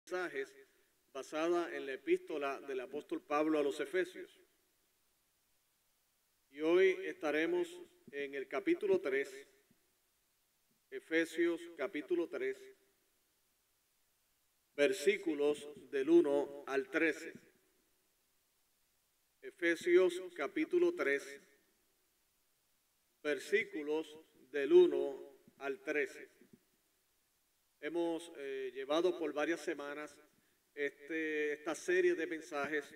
mensajes basada en la epístola del apóstol Pablo a los Efesios. Y hoy estaremos en el capítulo 3, Efesios capítulo 3, versículos del 1 al 13. Efesios capítulo 3, versículos del 1 al 13. Hemos llevado por varias semanas esta serie de mensajes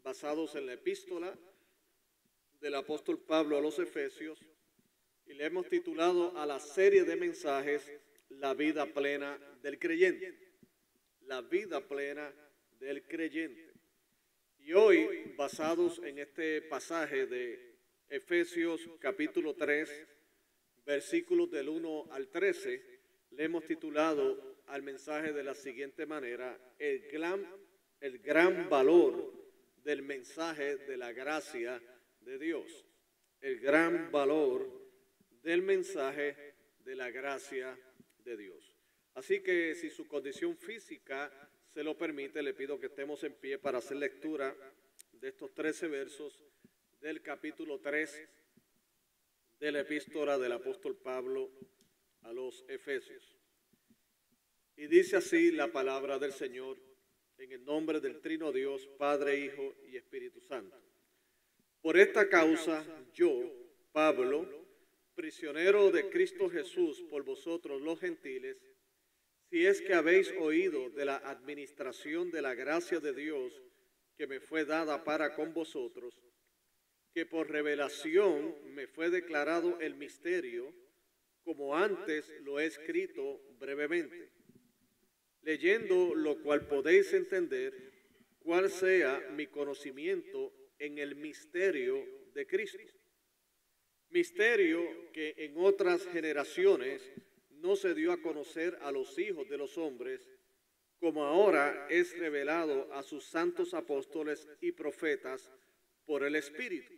basados en la epístola del apóstol Pablo a los Efesios y le hemos titulado a la serie de mensajes La vida plena del creyente. La vida plena del creyente. Y hoy, basados en este pasaje de Efesios capítulo 3, versículos del 1 al 13, le hemos titulado al mensaje de la siguiente manera: el gran valor del mensaje de la gracia de Dios. El gran valor del mensaje de la gracia de Dios. Así que si su condición física se lo permite, le pido que estemos en pie para hacer lectura de estos 13 versos del capítulo 3 de la epístola del apóstol Pablo a los Efesios. Y dice así la palabra del Señor, en el nombre del Trino Dios, Padre, Hijo y Espíritu Santo. Por esta causa, yo, Pablo, prisionero de Cristo Jesús por vosotros los gentiles, si es que habéis oído de la administración de la gracia de Dios que me fue dada para con vosotros, que por revelación me fue declarado el misterio, como antes lo he escrito brevemente, leyendo lo cual podéis entender cuál sea mi conocimiento en el misterio de Cristo. Misterio que en otras generaciones no se dio a conocer a los hijos de los hombres, como ahora es revelado a sus santos apóstoles y profetas por el Espíritu,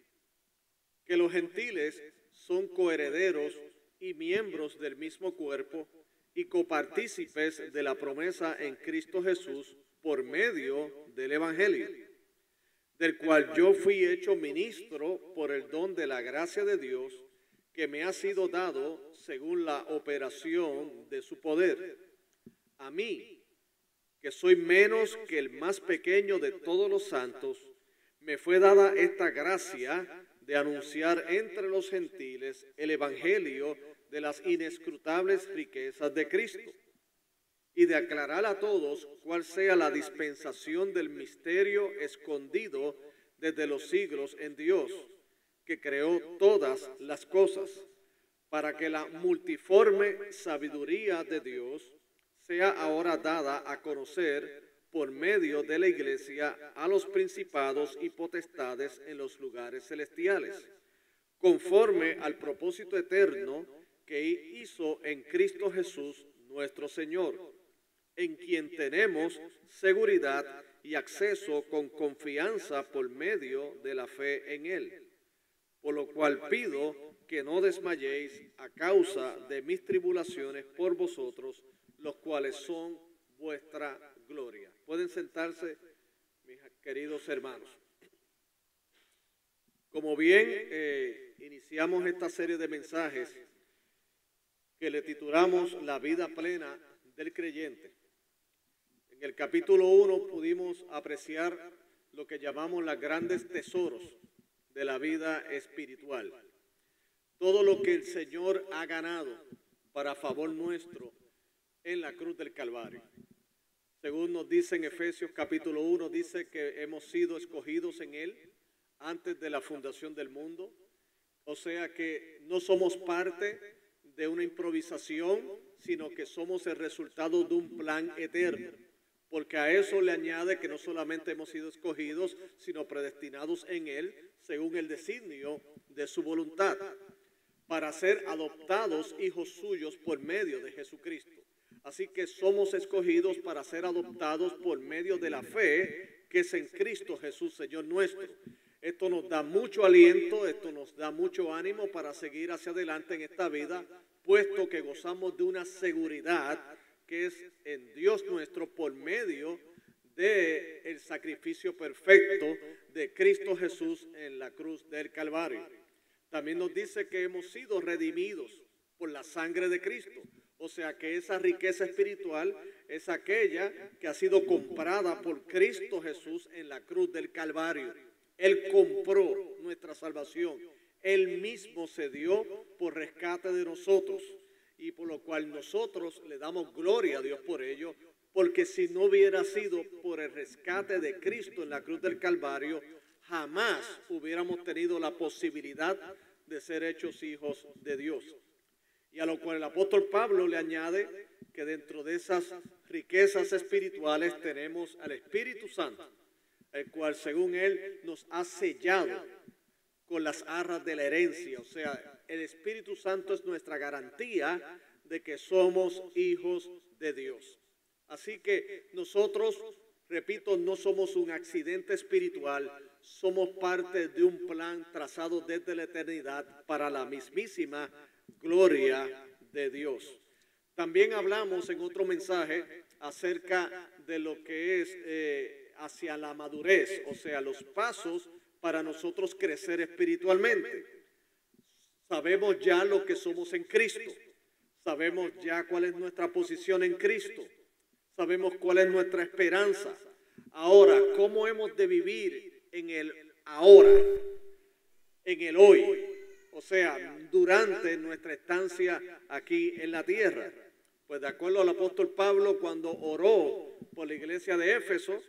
que los gentiles son coherederos y miembros del mismo cuerpo y copartícipes de la promesa en Cristo Jesús por medio del Evangelio, del cual yo fui hecho ministro por el don de la gracia de Dios que me ha sido dado según la operación de su poder. A mí, que soy menos que el más pequeño de todos los santos, me fue dada esta gracia de anunciar entre los gentiles el evangelio de las inescrutables riquezas de Cristo y de aclarar a todos cuál sea la dispensación del misterio escondido desde los siglos en Dios, que creó todas las cosas, para que la multiforme sabiduría de Dios sea ahora dada a conocer por medio de la Iglesia a los principados y potestades en los lugares celestiales, conforme al propósito eterno que hizo en Cristo Jesús nuestro Señor, en quien tenemos seguridad y acceso con confianza por medio de la fe en Él. Por lo cual pido que no desmayéis a causa de mis tribulaciones por vosotros, los cuales son vuestra gloria. Pueden sentarse, mis queridos hermanos. Como bien iniciamos esta serie de mensajes que le titulamos La vida plena del creyente. En el capítulo 1 pudimos apreciar lo que llamamos los grandes tesoros de la vida espiritual. Todo lo que el Señor ha ganado para favor nuestro en la cruz del Calvario. Según nos dice en Efesios capítulo 1, dice que hemos sido escogidos en Él antes de la fundación del mundo. O sea que no somos parte de una improvisación, sino que somos el resultado de un plan eterno. Porque a eso le añade que no solamente hemos sido escogidos, sino predestinados en Él, según el designio de su voluntad, para ser adoptados hijos suyos por medio de Jesucristo. Así que somos escogidos para ser adoptados por medio de la fe que es en Cristo Jesús, Señor nuestro. Esto nos da mucho aliento, esto nos da mucho ánimo para seguir hacia adelante en esta vida, puesto que gozamos de una seguridad es en Dios nuestro por medio del sacrificio perfecto de Cristo Jesús en la cruz del Calvario. También nos dice que hemos sido redimidos por la sangre de Cristo. O sea que esa riqueza espiritual es aquella que ha sido comprada por Cristo Jesús en la cruz del Calvario. Él compró nuestra salvación. Él mismo se dio por rescate de nosotros. Y por lo cual nosotros le damos gloria a Dios por ello. Porque si no hubiera sido por el rescate de Cristo en la cruz del Calvario, jamás hubiéramos tenido la posibilidad de ser hechos hijos de Dios. Y a lo cual el apóstol Pablo le añade que dentro de esas riquezas espirituales tenemos al Espíritu Santo, el cual según él nos ha sellado con las arras de la herencia. O sea, el Espíritu Santo es nuestra garantía de que somos hijos de Dios. Así que nosotros, repito, no somos un accidente espiritual, somos parte de un plan trazado desde la eternidad para la mismísima gloria de Dios. También hablamos en otro mensaje acerca de lo que es hacia la madurez, o sea, los pasos para nosotros crecer espiritualmente. Sabemos ya lo que somos en Cristo, sabemos ya cuál es nuestra posición en Cristo, sabemos cuál es nuestra esperanza. Ahora, ¿cómo hemos de vivir en el ahora, en el hoy? O sea, durante nuestra estancia aquí en la tierra. Pues de acuerdo al apóstol Pablo, cuando oró por la iglesia de Éfeso,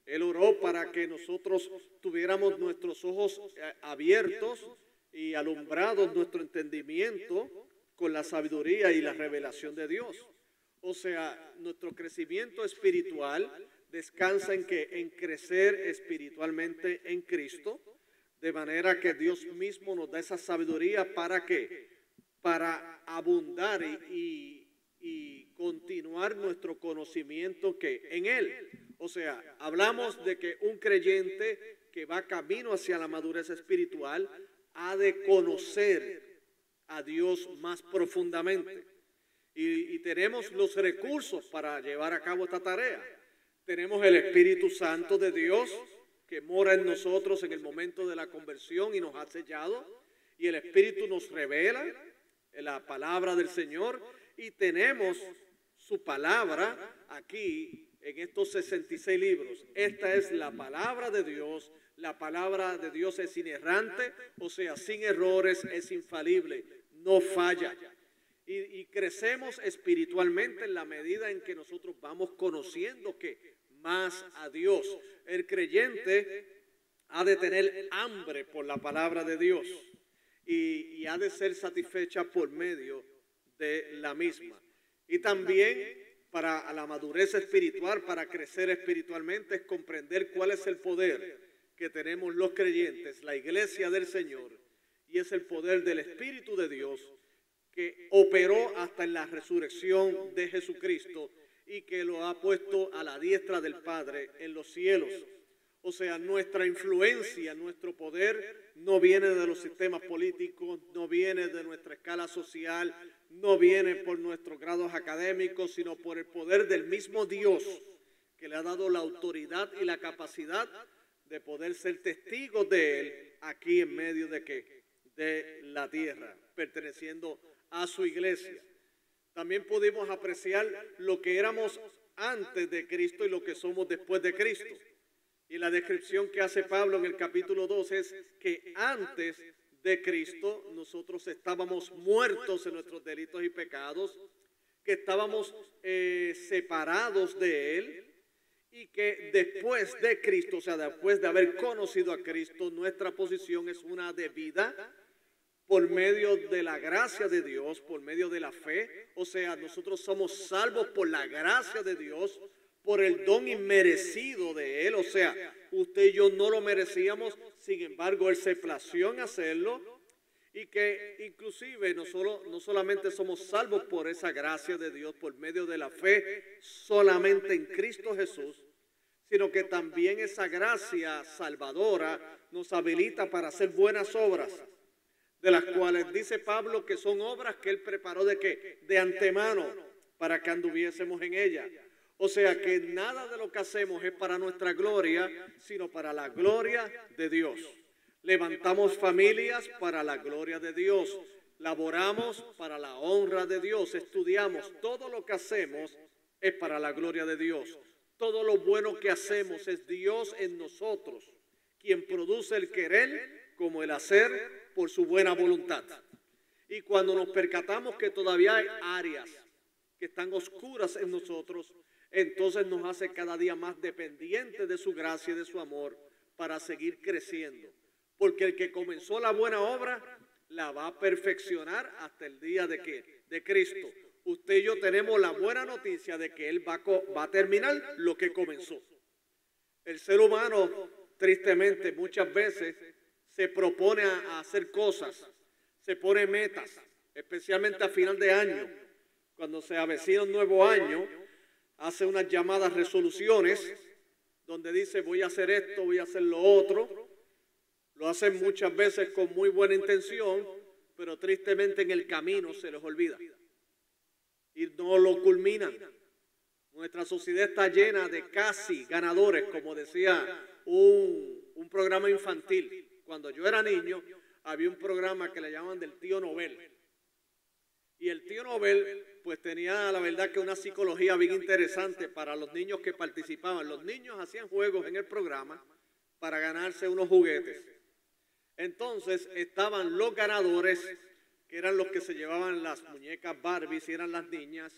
él oró para que nosotros tuviéramos nuestros ojos abiertos y alumbrados nuestro entendimiento con la sabiduría y la revelación de Dios. O sea, nuestro crecimiento espiritual descansa en crecer espiritualmente en Cristo. De manera que Dios mismo nos da esa sabiduría para ¿qué? Para abundar y continuar nuestro conocimiento que en Él. O sea, hablamos de que un creyente que va camino hacia la madurez espiritual ha de conocer a Dios más profundamente. Y tenemos los recursos para llevar a cabo esta tarea. Tenemos el Espíritu Santo de Dios, que mora en nosotros en el momento de la conversión y nos ha sellado, y el Espíritu nos revela la palabra del Señor, y tenemos su palabra aquí en estos 66 libros. Esta es la palabra de Dios. La palabra de Dios es inerrante, o sea, sin errores, es infalible, no falla. Y crecemos espiritualmente en la medida en que nosotros vamos conociendo que más a Dios. El creyente ha de tener hambre por la palabra de Dios y ha de ser satisfecha por medio de la misma. Y también para la madurez espiritual, para crecer espiritualmente, es comprender cuál es el poder que tenemos los creyentes, la iglesia del Señor, y es el poder del Espíritu de Dios que operó hasta en la resurrección de Jesucristo y que lo ha puesto a la diestra del Padre en los cielos. O sea, nuestra influencia, nuestro poder no viene de los sistemas políticos, no viene de nuestra escala social, no viene por nuestros grados académicos, sino por el poder del mismo Dios que le ha dado la autoridad y la capacidad de poder ser testigos de Él aquí en medio de ¿qué? De la tierra, perteneciendo a su iglesia. También pudimos apreciar lo que éramos antes de Cristo y lo que somos después de Cristo. Y la descripción que hace Pablo en el capítulo 2 es que antes de Cristo nosotros estábamos muertos en nuestros delitos y pecados, que estábamos separados de Él, y que después de Cristo, o sea, después de haber conocido a Cristo, nuestra posición es una de vida por medio de la gracia de Dios, por medio de la fe. O sea, nosotros somos salvos por la gracia de Dios, por el don inmerecido de Él. O sea, usted y yo no lo merecíamos, sin embargo, Él se plació en hacerlo. Y que inclusive no solamente somos salvos por esa gracia de Dios, por medio de la fe solamente en Cristo Jesús, sino que también esa gracia salvadora nos habilita para hacer buenas obras, de las cuales dice Pablo que son obras que Él preparó ¿de qué? De antemano, para que anduviésemos en ella. O sea que nada de lo que hacemos es para nuestra gloria, sino para la gloria de Dios. Levantamos familias para la gloria de Dios. Laboramos para la honra de Dios. Estudiamos. Todo lo que hacemos es para la gloria de Dios. Todo lo bueno que hacemos es Dios en nosotros, quien produce el querer como el hacer por su buena voluntad. Y cuando nos percatamos que todavía hay áreas que están oscuras en nosotros, entonces nos hace cada día más dependientes de su gracia y de su amor para seguir creciendo. Porque el que comenzó la buena obra la va a perfeccionar hasta el día de ¿qué? De Cristo. Usted y yo tenemos la buena noticia de que Él va a terminar lo que comenzó. El ser humano, tristemente, muchas veces se propone a hacer cosas, se pone metas, especialmente a final de año. Cuando se avecina un nuevo año, hace unas llamadas resoluciones donde dice voy a hacer esto, voy a hacer lo otro. Lo hacen muchas veces con muy buena intención, pero tristemente en el camino se les olvida y no lo culminan. Nuestra sociedad está llena de casi ganadores, como decía un programa infantil. Cuando yo era niño había un programa que le llamaban del tío Nobel. Y el tío Nobel pues tenía la verdad que una psicología bien interesante para los niños que participaban. Los niños hacían juegos en el programa para ganarse unos juguetes. Entonces estaban los ganadores, que eran los que se llevaban las muñecas Barbie, si eran las niñas,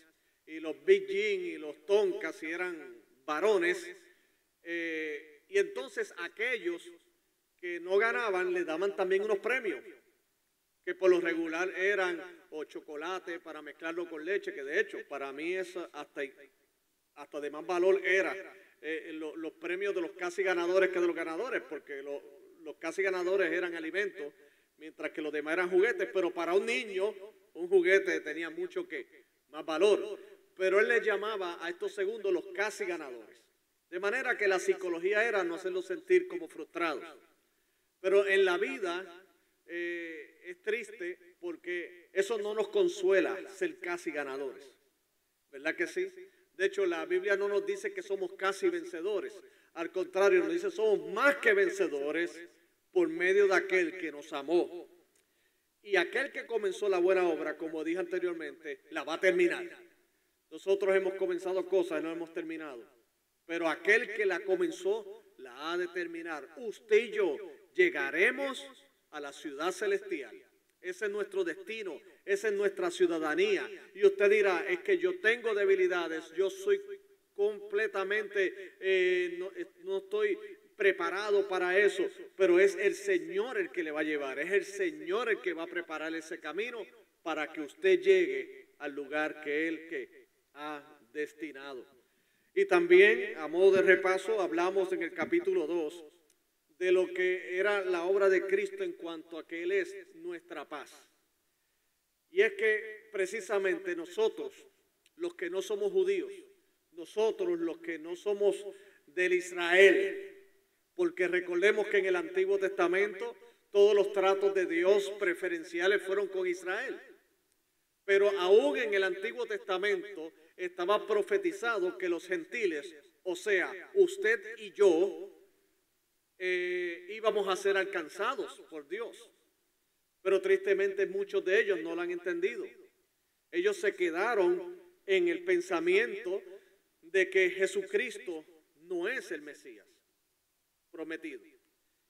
y los Big Jean y los Tonkas, si eran varones. Y entonces aquellos que no ganaban les daban también unos premios, que por lo regular eran o chocolate para mezclarlo con leche, que de hecho para mí eso hasta de más valor era los premios de los casi ganadores que de los ganadores, porque los casi ganadores eran alimentos, mientras que los demás eran juguetes, pero para un niño un juguete tenía mucho más valor. Pero él les llamaba a estos segundos los casi ganadores. De manera que la psicología era no hacerlos sentir como frustrados. Pero en la vida es triste porque eso no nos consuela ser casi ganadores. ¿Verdad que sí? De hecho, la Biblia no nos dice que somos casi vencedores. Al contrario, nos dice somos más que vencedores por medio de aquel que nos amó. Y aquel que comenzó la buena obra, como dije anteriormente, la va a terminar. Nosotros hemos comenzado cosas y no hemos terminado. Pero aquel que la comenzó, la ha de terminar. Usted y yo llegaremos a la ciudad celestial. Ese es nuestro destino, esa es nuestra ciudadanía. Y usted dirá, es que yo tengo debilidades, yo soy completamente, no estoy preparado para eso, pero es el Señor el que le va a llevar, es el Señor el que va a preparar ese camino para que usted llegue al lugar que Él ha destinado. Y también, a modo de repaso, hablamos en el capítulo 2 de lo que era la obra de Cristo en cuanto a que Él es nuestra paz. Y es que precisamente nosotros, los que no somos judíos, nosotros los que no somos del Israel, porque recordemos que en el Antiguo Testamento todos los tratos de Dios preferenciales fueron con Israel. Pero aún en el Antiguo Testamento estaba profetizado que los gentiles, o sea, usted y yo, íbamos a ser alcanzados por Dios. Pero tristemente muchos de ellos no lo han entendido. Ellos se quedaron en el pensamiento de que Jesucristo no es el Mesías prometido.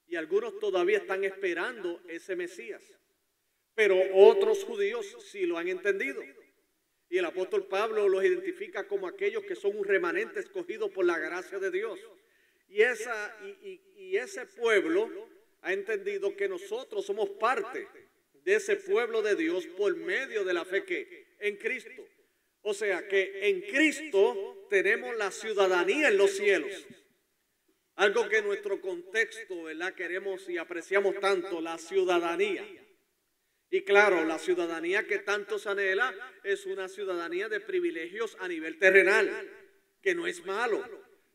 Y algunos todavía están esperando ese Mesías. Pero otros judíos sí lo han entendido. Y el apóstol Pablo los identifica como aquellos que son un remanente escogido por la gracia de Dios. Y ese pueblo ha entendido que nosotros somos parte de ese pueblo de Dios por medio de la fe en Cristo. O sea que en Cristo tenemos la ciudadanía en los cielos. Algo que en nuestro contexto, ¿verdad?, queremos y apreciamos tanto, la ciudadanía. Y claro, la ciudadanía que tanto se anhela es una ciudadanía de privilegios a nivel terrenal, que no es malo.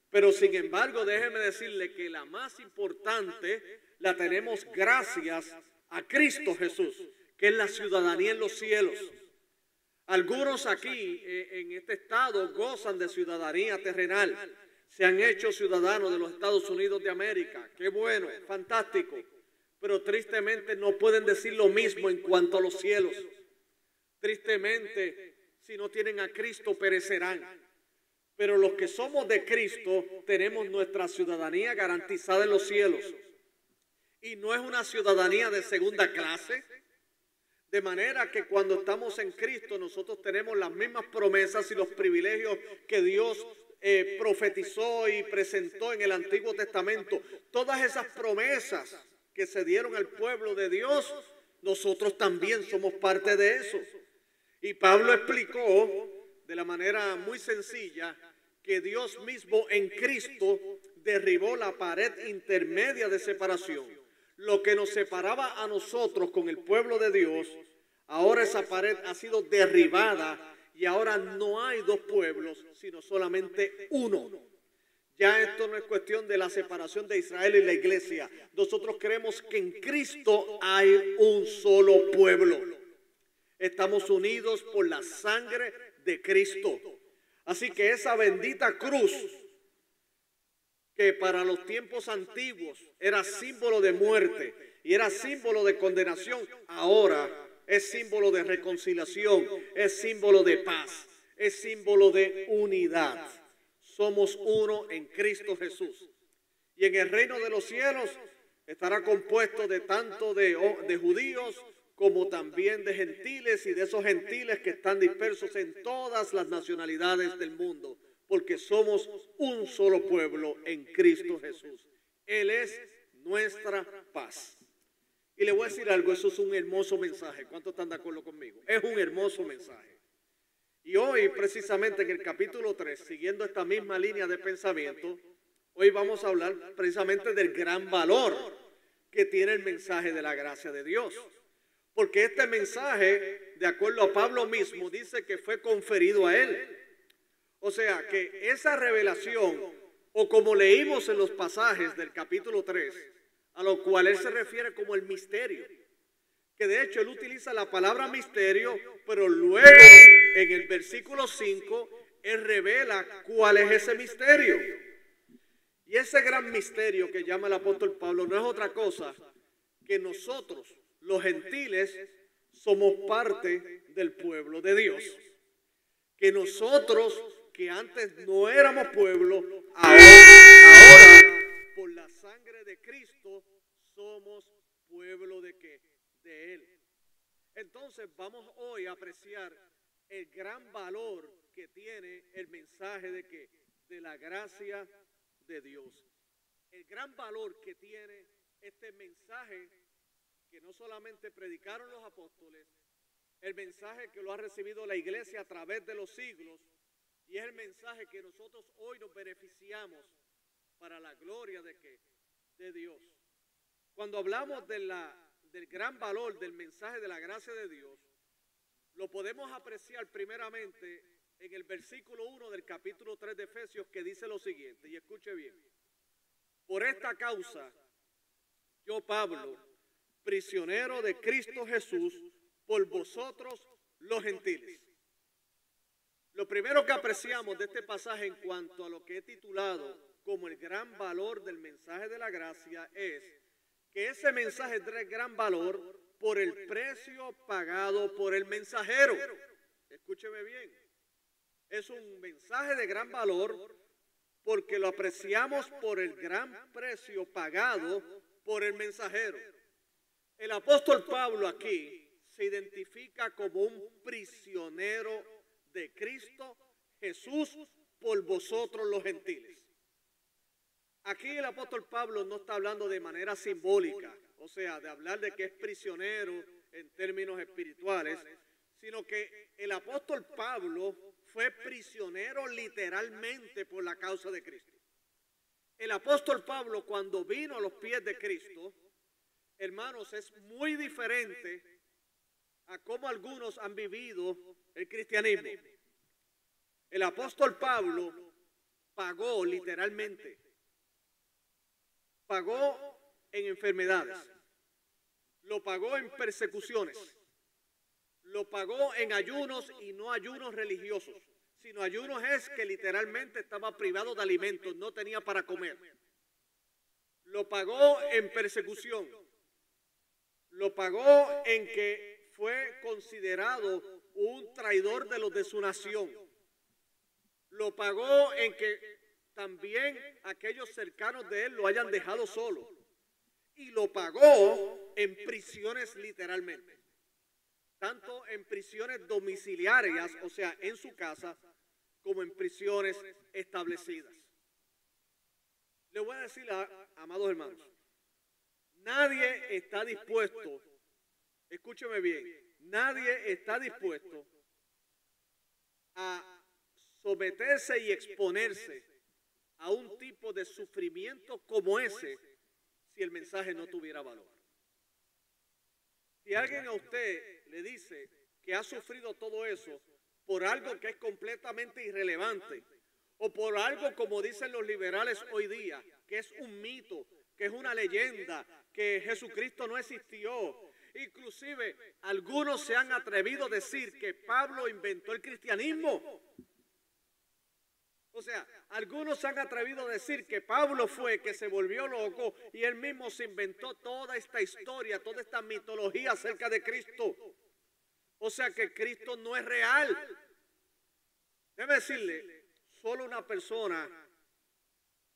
Pero sin embargo, déjeme decirle que la más importante la tenemos gracias a Cristo Jesús, que es la ciudadanía en los cielos. Algunos aquí en este estado gozan de ciudadanía terrenal. Se han hecho ciudadanos de los Estados Unidos de América. Qué bueno, fantástico. Pero tristemente no pueden decir lo mismo en cuanto a los cielos. Tristemente, si no tienen a Cristo, perecerán. Pero los que somos de Cristo tenemos nuestra ciudadanía garantizada en los cielos. Y no es una ciudadanía de segunda clase. De manera que cuando estamos en Cristo nosotros tenemos las mismas promesas y los privilegios que Dios profetizó y presentó en el Antiguo Testamento. Todas esas promesas que se dieron al pueblo de Dios, nosotros también somos parte de eso. Y Pablo explicó de la manera muy sencilla que Dios mismo en Cristo derribó la pared intermedia de separación. Lo que nos separaba a nosotros con el pueblo de Dios, ahora esa pared ha sido derribada y ahora no hay dos pueblos, sino solamente uno. Ya esto no es cuestión de la separación de Israel y la iglesia. Nosotros creemos que en Cristo hay un solo pueblo. Estamos unidos por la sangre de Cristo. Así que esa bendita cruz, que para los tiempos antiguos era símbolo de muerte y era símbolo de condenación, ahora es símbolo de reconciliación, es símbolo de paz, es símbolo de unidad. Somos uno en Cristo Jesús. Y en el reino de los cielos estará compuesto de tanto de judíos como también de gentiles, y de esos gentiles que están dispersos en todas las nacionalidades del mundo, porque somos un solo pueblo en Cristo Jesús. Él es nuestra paz. Y le voy a decir algo, eso es un hermoso mensaje. ¿Cuántos están de acuerdo conmigo? Es un hermoso mensaje. Y hoy, precisamente en el capítulo 3, siguiendo esta misma línea de pensamiento, hoy vamos a hablar precisamente del gran valor que tiene el mensaje de la gracia de Dios. Porque este mensaje, de acuerdo a Pablo mismo, dice que fue conferido a él. O sea, que esa revelación, o como leímos en los pasajes del capítulo 3, a lo cual él se refiere como el misterio, que de hecho él utiliza la palabra misterio, pero luego en el versículo 5, él revela cuál es ese misterio. Y ese gran misterio que llama el apóstol Pablo no es otra cosa que nosotros, los gentiles, somos parte del pueblo de Dios. Que nosotros, que antes no éramos pueblo, ahora por la sangre de Cristo somos pueblo de ¿qué? De Él. Entonces vamos hoy a apreciar el gran valor que tiene el mensaje de ¿qué? De la gracia de Dios. El gran valor que tiene este mensaje que no solamente predicaron los apóstoles, el mensaje que lo ha recibido la iglesia a través de los siglos, y es el mensaje que nosotros hoy nos beneficiamos para la gloria de ¿qué? De Dios. Cuando hablamos del gran valor del mensaje de la gracia de Dios, lo podemos apreciar primeramente en el versículo 1 del capítulo 3 de Efesios, que dice lo siguiente, y escuche bien: por esta causa, yo Pablo, prisionero de Cristo Jesús, por vosotros los gentiles. Lo primero que apreciamos de este pasaje en cuanto a lo que he titulado como el gran valor del mensaje de la gracia es que ese mensaje es de gran valor por el precio pagado por el mensajero. Escúcheme bien. Es un mensaje de gran valor porque lo apreciamos por el gran precio pagado por el mensajero. El apóstol Pablo aquí se identifica como un prisionero de Cristo Jesús por vosotros los gentiles. Aquí el apóstol Pablo no está hablando de manera simbólica, o sea, de hablar de que es prisionero en términos espirituales, sino que el apóstol Pablo fue prisionero literalmente por la causa de Cristo. El apóstol Pablo, cuando vino a los pies de Cristo, hermanos, es muy diferente a cómo algunos han vivido el cristianismo. El apóstol Pablo pagó literalmente. Pagó en enfermedades, lo pagó en persecuciones, Lo pagó en ayunos y no ayunos religiosos, sino ayunos es que literalmente estaba privado de alimentos, no tenía para comer. Lo pagó en persecución. Lo pagó en que fue considerado un traidor de los de su nación. Lo pagó en que también aquellos cercanos de él lo hayan dejado solo. Y lo pagó en prisiones literalmente. Tanto en prisiones domiciliarias, o sea, en su casa, como en prisiones establecidas. Le voy a decir, amados hermanos, nadie está dispuesto, escúcheme bien, nadie está dispuesto a someterse y exponerse a un tipo de sufrimiento como ese si el mensaje no tuviera valor. Si alguien a usted le dice que ha sufrido todo eso por algo que es completamente irrelevante o por algo, como dicen los liberales hoy día, que es un mito, que es una leyenda, que Jesucristo no existió. Inclusive algunos se han atrevido a decir que Pablo inventó el cristianismo. O sea, algunos se han atrevido a decir que Pablo fue que se volvió loco y él mismo se inventó toda esta historia, toda esta mitología acerca de Cristo. O sea que Cristo no es real. Debe decirle, solo una persona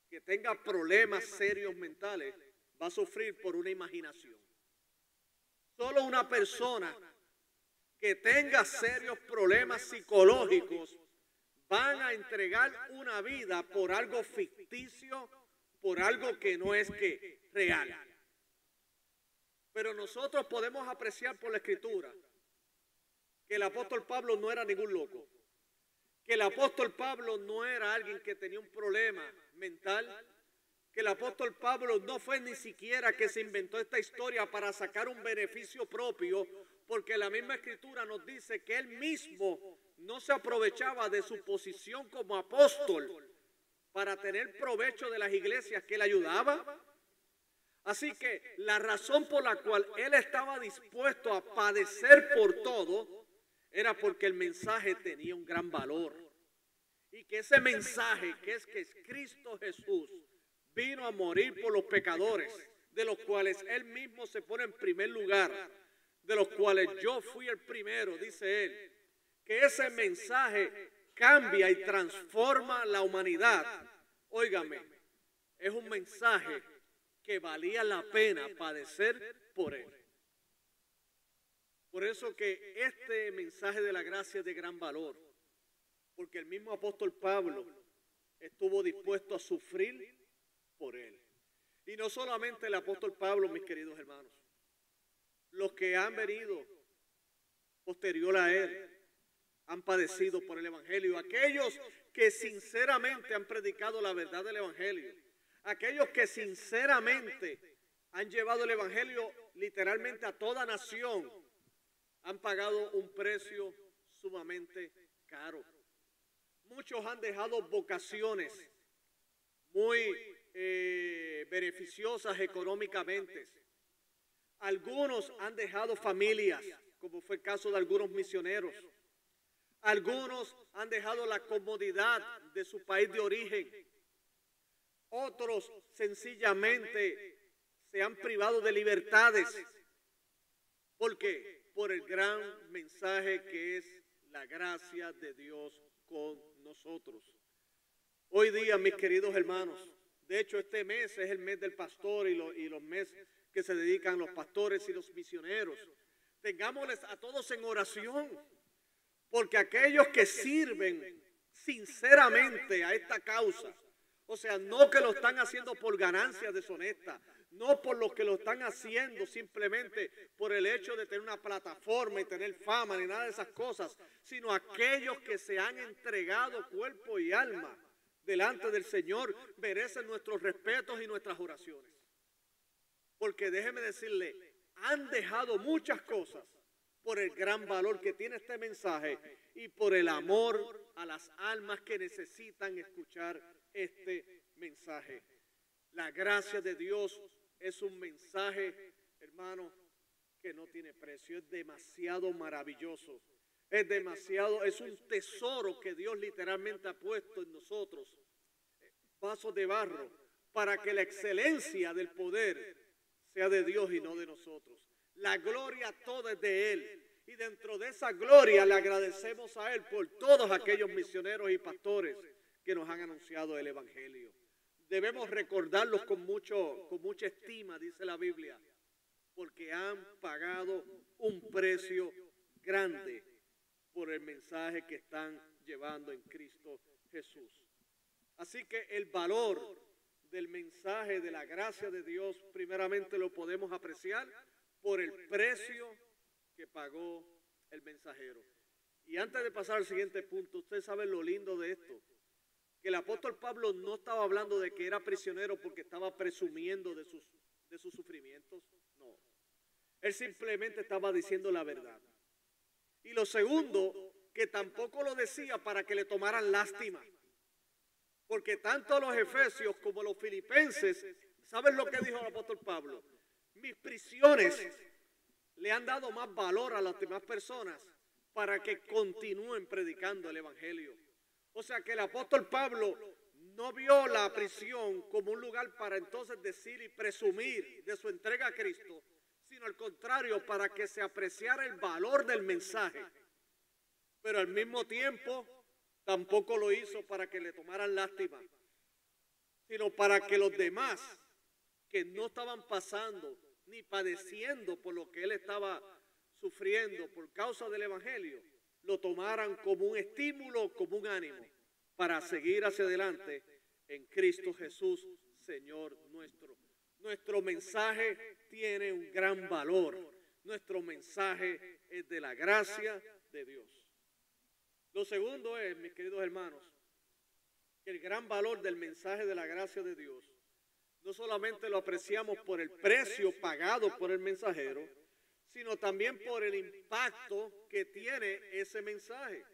que tenga problemas serios mentales va a sufrir por una imaginación. Solo una persona que tenga serios problemas psicológicos van a entregar una vida por algo ficticio, por algo que no es que real. Pero nosotros podemos apreciar por la Escritura que el apóstol Pablo no era ningún loco, que el apóstol Pablo no era alguien que tenía un problema mental, que el apóstol Pablo no fue ni siquiera que se inventó esta historia para sacar un beneficio propio, porque la misma Escritura nos dice que él mismo no se aprovechaba de su posición como apóstol para tener provecho de las iglesias que él ayudaba. Así que la razón por la cual él estaba dispuesto a padecer por todo era porque el mensaje tenía un gran valor. Y que ese mensaje, que es Cristo Jesús vino a morir por los pecadores, de los cuales él mismo se pone en primer lugar, de los cuales yo fui el primero, dice él, que ese mensaje cambia y transforma la humanidad. Óigame, es un mensaje que valía la pena padecer por él. Por eso que este mensaje de la gracia es de gran valor, porque el mismo apóstol Pablo estuvo dispuesto a sufrir por él. Y no solamente el apóstol Pablo, mis queridos hermanos, los que han venido posterior a él han padecido por el evangelio, aquellos que sinceramente han predicado la verdad del evangelio, aquellos que sinceramente han llevado el evangelio literalmente a toda nación, han pagado un precio sumamente caro. Muchos han dejado vocaciones muy beneficiosas económicamente. Algunos han dejado familias, como fue el caso de algunos misioneros. Algunos han dejado la comodidad de su país de origen. Otros sencillamente se han privado de libertades. ¿Por qué? Por el gran mensaje que es la gracia de Dios con nosotros. Hoy día, mis queridos hermanos, de hecho este mes es el mes del pastor y los meses que se dedican los pastores y los misioneros. Tengámosles a todos en oración, porque aquellos que sirven sinceramente a esta causa, o sea, no que lo están haciendo por ganancias deshonestas, no por lo que lo están haciendo simplemente por el hecho de tener una plataforma y tener fama ni nada de esas cosas, sino aquellos que se han entregado cuerpo y alma delante del Señor, merecen nuestros respetos y nuestras oraciones. Porque déjeme decirle, han dejado muchas cosas por el gran valor que tiene este mensaje y por el amor a las almas que necesitan escuchar este mensaje. La gracia de Dios es un mensaje, hermano, que no tiene precio, es demasiado maravilloso, es un tesoro que Dios literalmente ha puesto en nosotros, vasos de barro, para que la excelencia del poder sea de Dios y no de nosotros. La gloria toda es de Él. Y dentro de esa gloria le agradecemos a Él por todos aquellos misioneros y pastores que nos han anunciado el Evangelio. Debemos recordarlos con mucha estima, dice la Biblia, porque han pagado un precio grande por el mensaje que están llevando en Cristo Jesús. Así que el valor del mensaje de la gracia de Dios primeramente lo podemos apreciar por el precio que pagó el mensajero. Y antes de pasar al siguiente punto, usted sabe lo lindo de esto, que el apóstol Pablo no estaba hablando de que era prisionero porque estaba presumiendo de sus sufrimientos, no. Él simplemente estaba diciendo la verdad. Y lo segundo, que tampoco lo decía para que le tomaran lástima, porque tanto los efesios como los filipenses, ¿saben lo que dijo el apóstol Pablo? Mis prisiones le han dado más valor a las demás personas para que continúen predicando el Evangelio. O sea que el apóstol Pablo no vio la prisión como un lugar para entonces decir y presumir de su entrega a Cristo, sino al contrario, para que se apreciara el valor del mensaje. Pero al mismo tiempo tampoco lo hizo para que le tomaran lástima, sino para que los demás que no estaban pasando ni padeciendo por lo que él estaba sufriendo por causa del Evangelio, lo tomaran como un estímulo, como un ánimo para seguir hacia adelante en Cristo Jesús, Señor nuestro. Nuestro mensaje tiene un gran valor. Nuestro mensaje es de la gracia de Dios. Lo segundo es, mis queridos hermanos, que el gran valor del mensaje de la gracia de Dios no solamente lo apreciamos por el precio pagado por el mensajero, sino también por el impacto que tiene ese mensaje.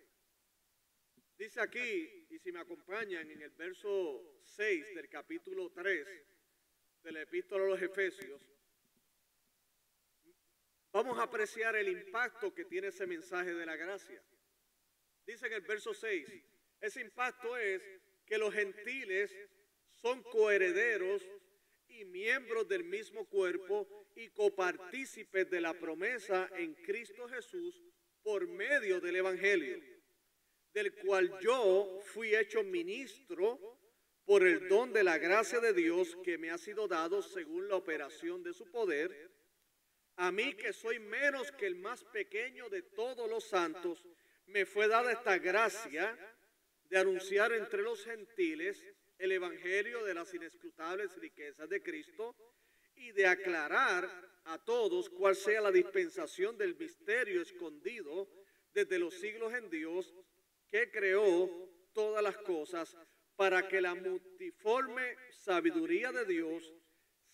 Dice aquí, y si me acompañan en el verso 6 del capítulo 3 de la epístola a los Efesios, vamos a apreciar el impacto que tiene ese mensaje de la gracia. Dice en el verso 6, ese impacto es que los gentiles son coherederos y miembros del mismo cuerpo y copartícipes de la promesa en Cristo Jesús por medio del Evangelio, del cual yo fui hecho ministro por el don de la gracia de Dios que me ha sido dado según la operación de su poder, a mí que soy menos que el más pequeño de todos los santos, me fue dada esta gracia de anunciar entre los gentiles el evangelio de las inescrutables riquezas de Cristo y de aclarar a todos cuál sea la dispensación del misterio escondido desde los siglos en Dios, que creó todas las cosas, para que la multiforme sabiduría de Dios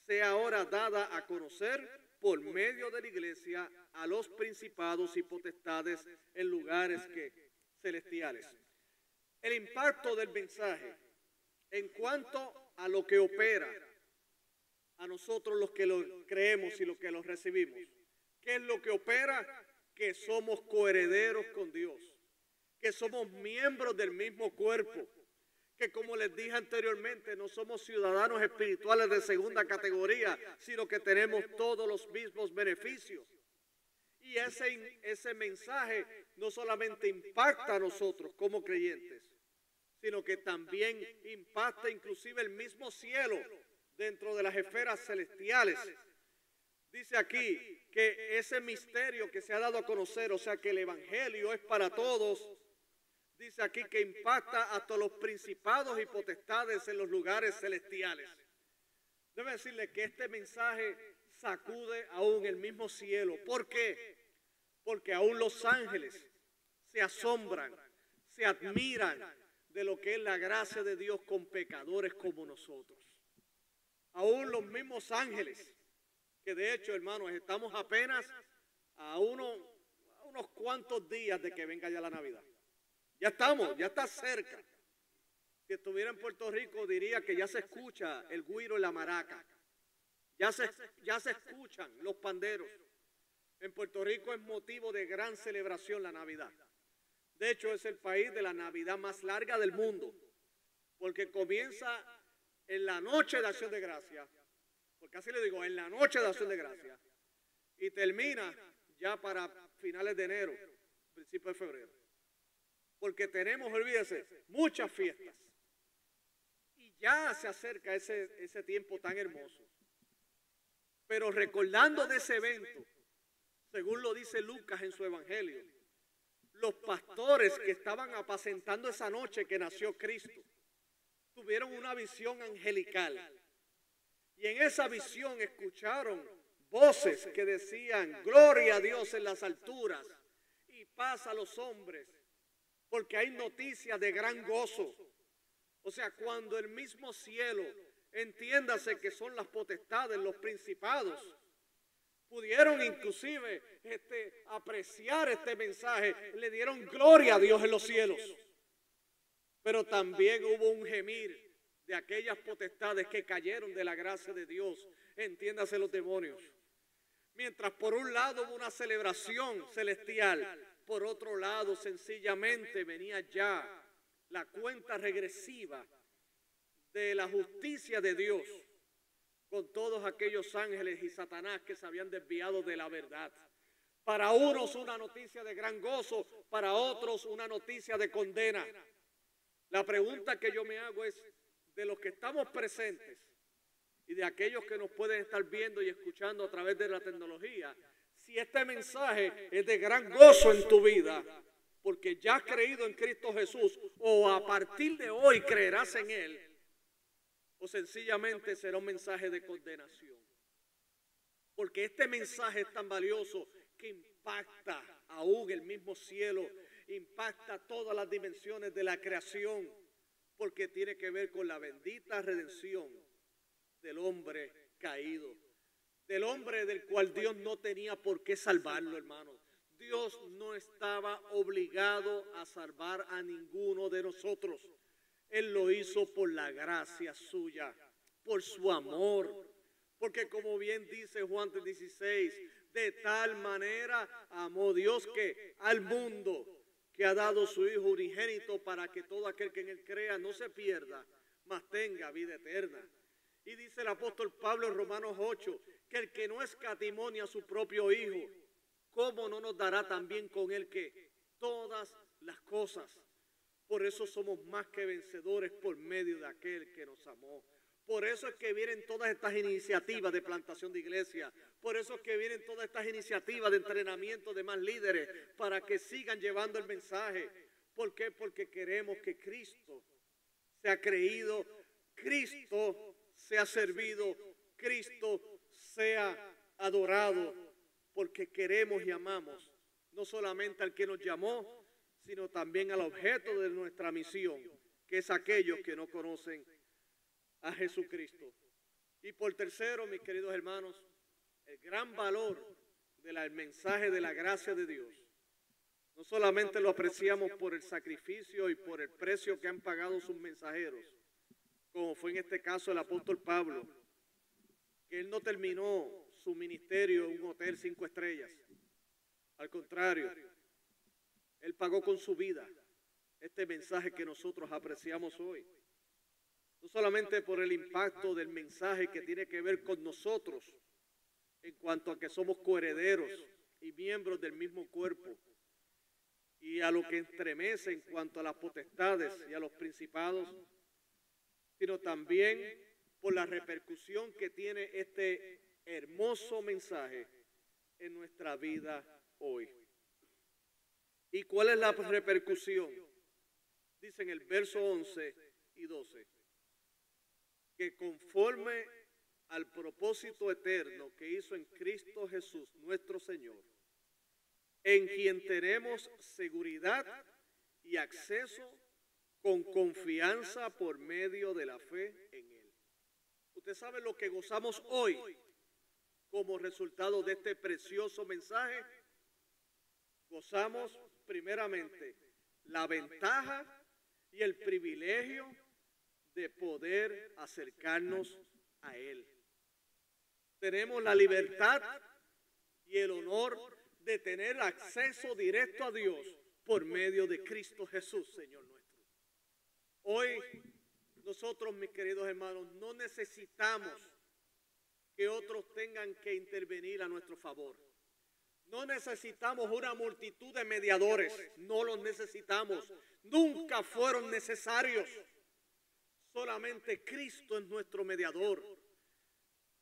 sea ahora dada a conocer por medio de la iglesia a los principados y potestades en lugares celestiales. El impacto del mensaje en cuanto a lo que opera a nosotros los que lo creemos y los que lo recibimos. ¿Qué es lo que opera? Que somos coherederos con Dios, que somos miembros del mismo cuerpo, que como les dije anteriormente, no somos ciudadanos espirituales de segunda categoría, sino que tenemos todos los mismos beneficios. Y ese mensaje no solamente impacta a nosotros como creyentes, sino que también impacta inclusive el mismo cielo dentro de las esferas celestiales. Dice aquí que ese misterio que se ha dado a conocer, o sea que el evangelio es para todos, dice aquí que impacta hasta los principados y potestades en los lugares celestiales. Debo decirle que este mensaje sacude aún el mismo cielo. ¿Por qué? Porque aún los ángeles se asombran, se admiran de lo que es la gracia de Dios con pecadores como nosotros. Aún los mismos ángeles, que de hecho, hermanos, estamos apenas a unos cuantos días de que venga ya la Navidad. Ya está cerca. Si estuviera en Puerto Rico diría que ya se escucha el güiro y la maraca. Ya se escuchan los panderos. En Puerto Rico es motivo de gran celebración la Navidad. De hecho, es el país de la Navidad más larga del mundo, porque comienza en la noche de Acción de Gracia, porque así le digo, en la noche de Acción de Gracia, y termina ya para finales de enero, principios de febrero. Porque tenemos, olvídese, muchas fiestas. Y ya se acerca ese tiempo tan hermoso. Pero recordando de ese evento, según lo dice Lucas en su evangelio, los pastores que estaban apacentando esa noche que nació Cristo, tuvieron una visión angelical. Y en esa visión escucharon voces que decían, gloria a Dios en las alturas y paz a los hombres, porque hay noticias de gran gozo. O sea, cuando el mismo cielo, entiéndase que son las potestades, los principados, pudieron inclusive apreciar este mensaje, le dieron gloria a Dios en los cielos. Pero también hubo un gemir de aquellas potestades que cayeron de la gracia de Dios, entiéndase los demonios. Mientras por un lado hubo una celebración celestial, por otro lado sencillamente venía ya la cuenta regresiva de la justicia de Dios con todos aquellos ángeles y Satanás que se habían desviado de la verdad. Para unos una noticia de gran gozo, para otros una noticia de condena. La pregunta que yo me hago es, de los que estamos presentes y de aquellos que nos pueden estar viendo y escuchando a través de la tecnología, si este mensaje es de gran gozo en tu vida, porque ya has creído en Cristo Jesús, o a partir de hoy creerás en Él, o sencillamente será un mensaje de condenación. Porque este mensaje es tan valioso que impacta aún el mismo cielo, impacta todas las dimensiones de la creación, porque tiene que ver con la bendita redención del hombre caído, del hombre del cual Dios no tenía por qué salvarlo, hermanos. Dios no estaba obligado a salvar a ninguno de nosotros. Él lo hizo por la gracia suya, por su amor. Porque como bien dice Juan 3:16, de tal manera amó Dios que al mundo, que ha dado su Hijo unigénito para que todo aquel que en Él crea no se pierda, mas tenga vida eterna. Y dice el apóstol Pablo en Romanos 8, que el que no escatimó ni a su propio Hijo, ¿cómo no nos dará también con Él que todas las cosas? Por eso somos más que vencedores por medio de aquel que nos amó. Por eso es que vienen todas estas iniciativas de plantación de iglesia. Por eso es que vienen todas estas iniciativas de entrenamiento de más líderes para que sigan llevando el mensaje. ¿Por qué? Porque queremos que Cristo sea creído, Cristo sea servido, Cristo sea adorado, porque queremos y amamos no solamente al que nos llamó, sino también al objeto de nuestra misión, que es aquellos que no conocen a Jesucristo. Y por tercero, mis queridos hermanos, el gran valor del mensaje de la gracia de Dios. No solamente lo apreciamos por el sacrificio y por el precio que han pagado sus mensajeros, como fue en este caso el apóstol Pablo, que él no terminó su ministerio en un hotel 5 estrellas. Al contrario, él pagó con su vida este mensaje que nosotros apreciamos hoy. No solamente por el impacto del mensaje que tiene que ver con nosotros, en cuanto a que somos coherederos y miembros del mismo cuerpo, y a lo que estremece en cuanto a las potestades y a los principados, sino también por la repercusión que tiene este hermoso mensaje en nuestra vida hoy. ¿Y cuál es la repercusión? Dice en el verso 11 y 12, que conforme al propósito eterno que hizo en Cristo Jesús, nuestro Señor, en quien tenemos seguridad y acceso con confianza por medio de la fe en Él. Usted sabe lo que gozamos hoy como resultado de este precioso mensaje. Gozamos primeramente la ventaja y el privilegio de poder acercarnos a Él. Tenemos la libertad y el honor de tener acceso directo a Dios por medio de Cristo Jesús, Señor nuestro. Hoy nosotros, mis queridos hermanos, no necesitamos que otros tengan que intervenir a nuestro favor. No necesitamos una multitud de mediadores, no los necesitamos. Nunca fueron necesarios. Solamente Cristo es nuestro mediador.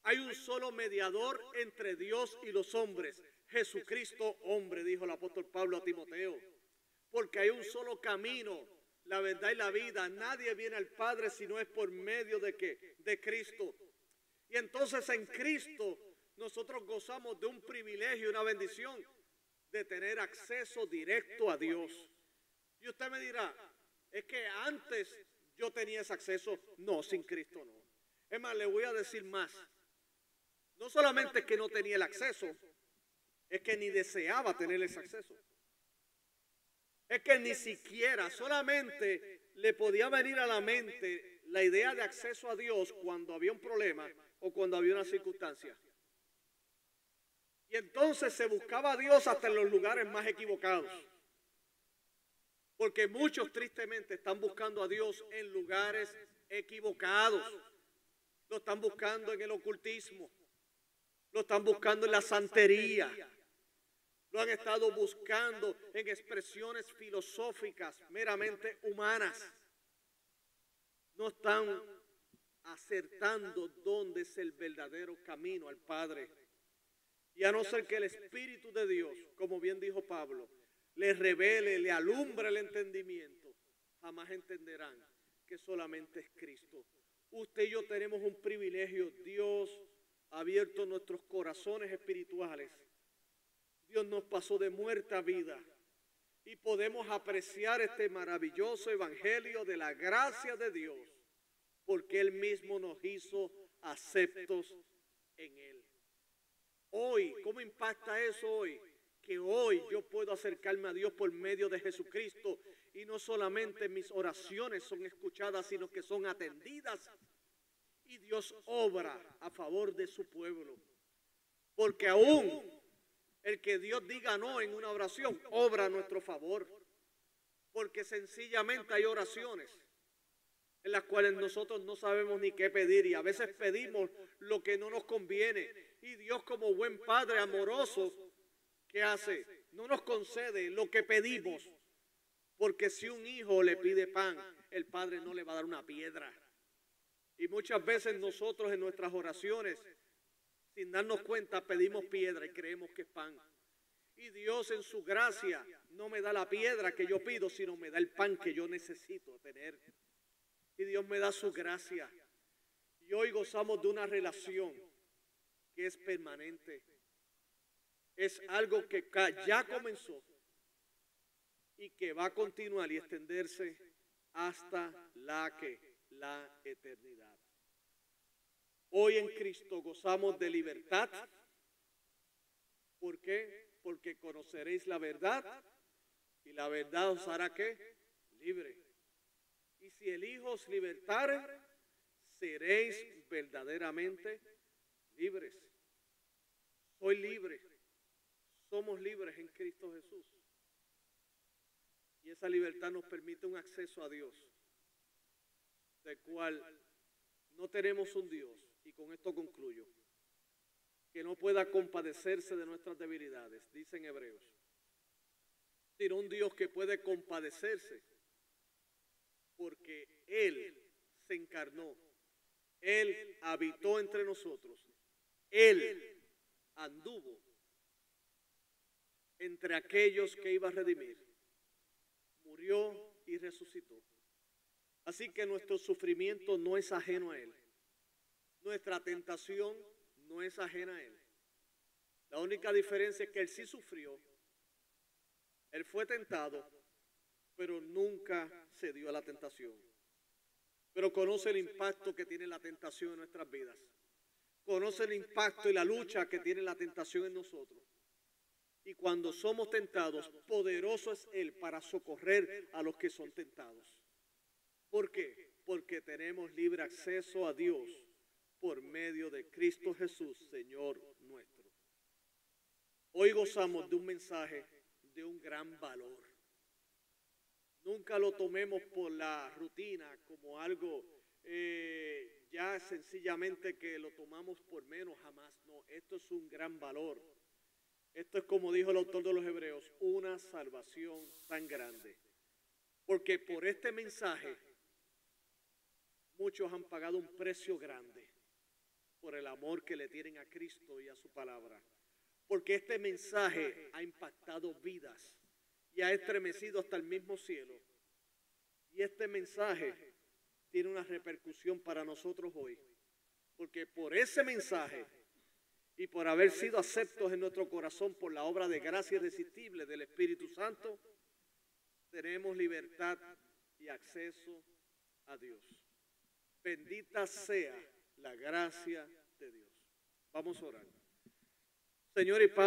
Hay un solo mediador entre Dios y los hombres, Jesucristo hombre, dijo el apóstol Pablo a Timoteo. Porque hay un solo camino, la verdad y la vida. Nadie viene al Padre si no es por medio de ¿qué? De Cristo. Y entonces en Cristo nosotros gozamos de un privilegio, una bendición de tener acceso directo a Dios. Y usted me dirá, es que antes yo tenía ese acceso. No, sin Cristo no. Es más, le voy a decir más. No solamente que no tenía el acceso, es que ni deseaba tener ese acceso. Es que ni siquiera, solamente le podía venir a la mente la idea de acceso a Dios cuando había un problema o cuando había una circunstancia. Y entonces se buscaba a Dios hasta en los lugares más equivocados. Porque muchos tristemente están buscando a Dios en lugares equivocados. Lo están buscando en el ocultismo. Lo están buscando en la santería. Lo han estado buscando en expresiones filosóficas meramente humanas. No están acertando dónde es el verdadero camino al Padre. Y a no ser que el Espíritu de Dios, como bien dijo Pablo, les revele, le alumbre el entendimiento, jamás entenderán que solamente es Cristo. Usted y yo tenemos un privilegio. Dios ha abierto nuestros corazones espirituales. Dios nos pasó de muerte a vida y podemos apreciar este maravilloso evangelio de la gracia de Dios porque Él mismo nos hizo aceptos en Él. Hoy, ¿cómo impacta eso hoy? Que hoy yo puedo acercarme a Dios por medio de Jesucristo y no solamente mis oraciones son escuchadas, sino que son atendidas y Dios obra a favor de su pueblo. Porque aún el que Dios diga no en una oración, obra a nuestro favor. Porque sencillamente hay oraciones en las cuales nosotros no sabemos ni qué pedir y a veces pedimos lo que no nos conviene. Y Dios, como buen Padre amoroso, ¿qué hace? No nos concede lo que pedimos. Porque si un hijo le pide pan, el Padre no le va a dar una piedra. Y muchas veces nosotros en nuestras oraciones, sin darnos cuenta, pedimos piedra y creemos que es pan. Y Dios en su gracia no me da la piedra que yo pido, sino me da el pan que yo necesito tener. Y Dios me da su gracia. Y hoy gozamos de una relación que es permanente. Es algo que ya comenzó y que va a continuar y extenderse hasta la eternidad. Hoy en Cristo gozamos de libertad. ¿Por qué? Porque conoceréis la verdad y la verdad os hará ¿qué? Libre. Y si el Hijo os libertare, seréis verdaderamente libres. Soy libre. Somos libres en Cristo Jesús. Y esa libertad nos permite un acceso a Dios, del cual no tenemos un Dios, y con esto concluyo, que no pueda compadecerse de nuestras debilidades, dicen Hebreos, sino un Dios que puede compadecerse porque Él se encarnó, Él habitó entre nosotros, Él anduvo entre aquellos que iba a redimir, murió y resucitó. Así que nuestro sufrimiento no es ajeno a Él. Nuestra tentación no es ajena a Él. La única diferencia es que Él sí sufrió. Él fue tentado, pero nunca cedió a la tentación. Pero conoce el impacto que tiene la tentación en nuestras vidas. Conoce el impacto y la lucha que tiene la tentación en nosotros. Y cuando somos tentados, poderoso es Él para socorrer a los que son tentados. ¿Por qué? Porque tenemos libre acceso a Dios por medio de Cristo Jesús, Señor nuestro. Hoy gozamos de un mensaje de un gran valor. Nunca lo tomemos por la rutina como algo ya sencillamente que lo tomamos por menos, jamás. No, esto es un gran valor. Esto es, como dijo el autor de los Hebreos, una salvación tan grande. Porque por este mensaje muchos han pagado un precio grande por el amor que le tienen a Cristo y a su palabra. Porque este mensaje ha impactado vidas y ha estremecido hasta el mismo cielo. Y este mensaje tiene una repercusión para nosotros hoy. Porque por ese mensaje y por haber sido aceptos en nuestro corazón por la obra de gracia irresistible del Espíritu Santo, tenemos libertad y acceso a Dios. Bendita sea la gracia de Dios. Vamos a orar. Señor y Padre,